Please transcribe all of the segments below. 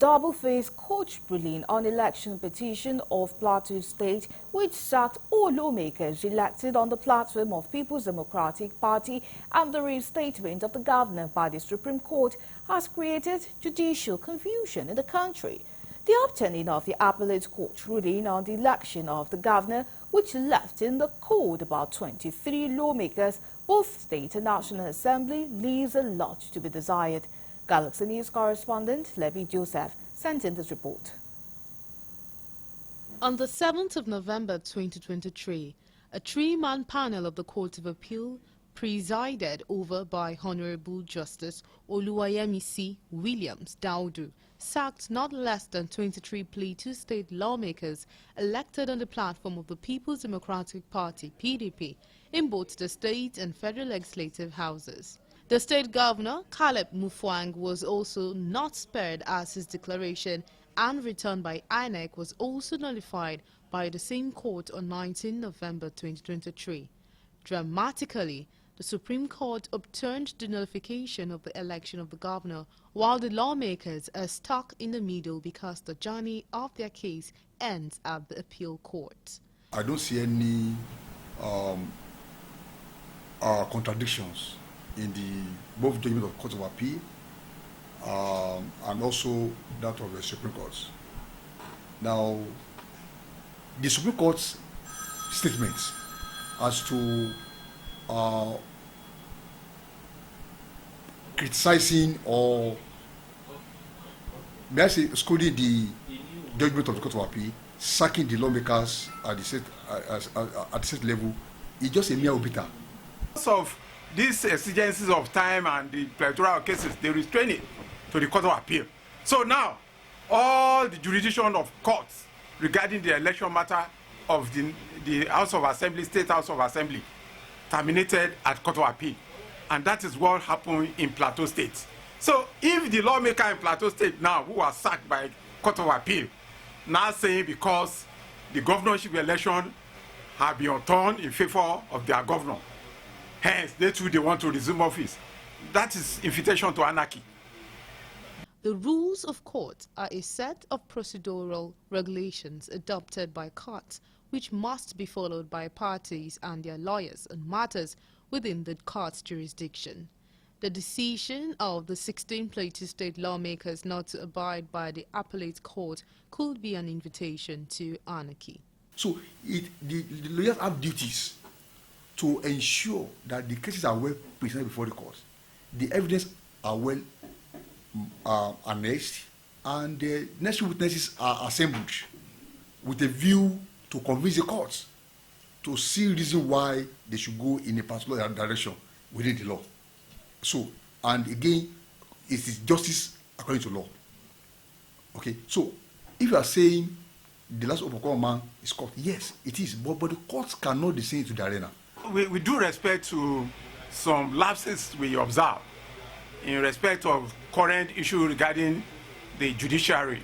double-faced court ruling on election petition of Plateau State, which sacked all lawmakers elected on the platform of People's Democratic Party, and the reinstatement of the governor by the Supreme Court has created judicial confusion in the country. The upturning of the appellate court ruling on the election of the governor, which left in the cold about 23 lawmakers, both state and national assembly, leaves a lot to be desired. Galaxy News correspondent Levy Joseph sent in this report. On the 7th of November 2023, a three-man panel of the Court of Appeal, presided over by Honorable Justice Oluwayemisi Williams Daudu, sacked not less than 23 Plateau State lawmakers elected on the platform of the People's Democratic Party (PDP) in both the state and federal legislative houses. The state governor, Caleb Mufwang, was also not spared, as his declaration and return by INEC was also nullified by the same court on 19 November 2023. Dramatically, the Supreme Court overturned the nullification of the election of the governor, while the lawmakers are stuck in the middle because the journey of their case ends at the appeal court. I don't see any contradictions in the both judgment of the Court of Appeal and also that of the Supreme Court. Now, the Supreme Court's statements as to criticizing or, may I say, scolding the judgment of the Court of Appeal, sacking the lawmakers at the state level, is just a mere obiter. Of these exigencies of time and the plethora of cases, they restrain it to the Court of Appeal. So now, all the jurisdiction of courts regarding the election matter of the House of Assembly, State House of Assembly, terminated at Court of Appeal. And that is what happened in Plateau State. So if the lawmaker in Plateau State now, who was sacked by Court of Appeal, now saying because the governorship election have been overturned in favor of their governor, hence they too they want to resume office, that is invitation to anarchy. The rules of court are a set of procedural regulations adopted by courts, which must be followed by parties and their lawyers on matters within the court's jurisdiction. The decision of the 16 Plateau State lawmakers not to abide by the appellate court could be an invitation to anarchy. So the lawyers have duties to ensure that the cases are well presented before the court, the evidence are well annexed, and the necessary witnesses are assembled with a view to convince the courts to see reason why they should go in a particular direction within the law. So, and again, it is justice according to law. Okay, so if you are saying the last overcome man is court, yes, it is, but the courts cannot descend into the arena. We do respect to some lapses we observe in respect of current issue regarding the judiciary.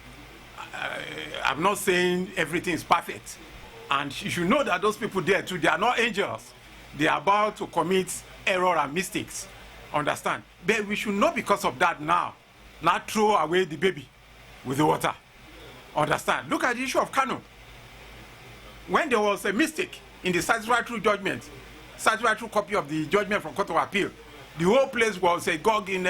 I'm not saying everything is perfect. And you should know that those people there too, they are not angels. They are about to commit error and mistakes. Understand? But we should not, because of that now, not throw away the baby with the water. Understand? Look at the issue of Kano. When there was a mistake in the satisfactory judgment, satisfactory copy of the judgment from Court of Appeal, the whole place was agog in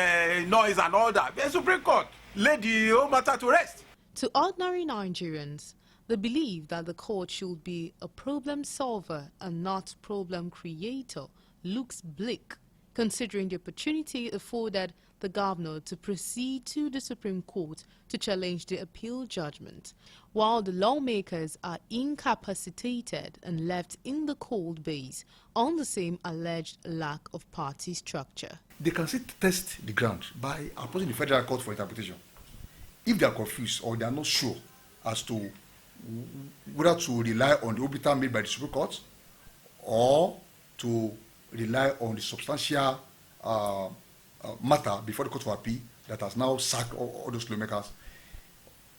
noise and all that. The Supreme Court laid the whole matter to rest. To ordinary Nigerians, the belief that the court should be a problem solver and not problem creator looks bleak, considering the opportunity afforded the governor to proceed to the Supreme Court to challenge the appeal judgment, while the lawmakers are incapacitated and left in the cold base on the same alleged lack of party structure. They can still test the ground by approaching the federal court for interpretation. If they are confused or they are not sure as to whether to rely on the obiter made by the Supreme Court or to rely on the substantial matter before the Court of Appeal that has now sacked all those lawmakers,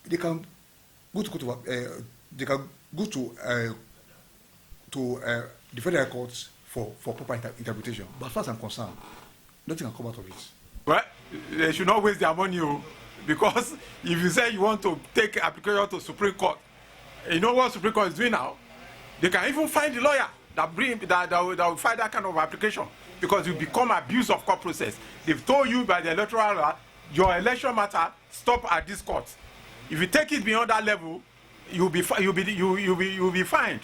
they can go to the federal courts for proper interpretation. But as far as I'm concerned, nothing can come out of it. Well, they should not waste their money. Because if you say you want to take application to Supreme Court, you know what Supreme Court is doing now? They can even find the lawyer that will file that kind of application, because you become abuse of court process. They've told you by the electoral law, your election matter stop at this court. If you take it beyond that level, you'll be fined.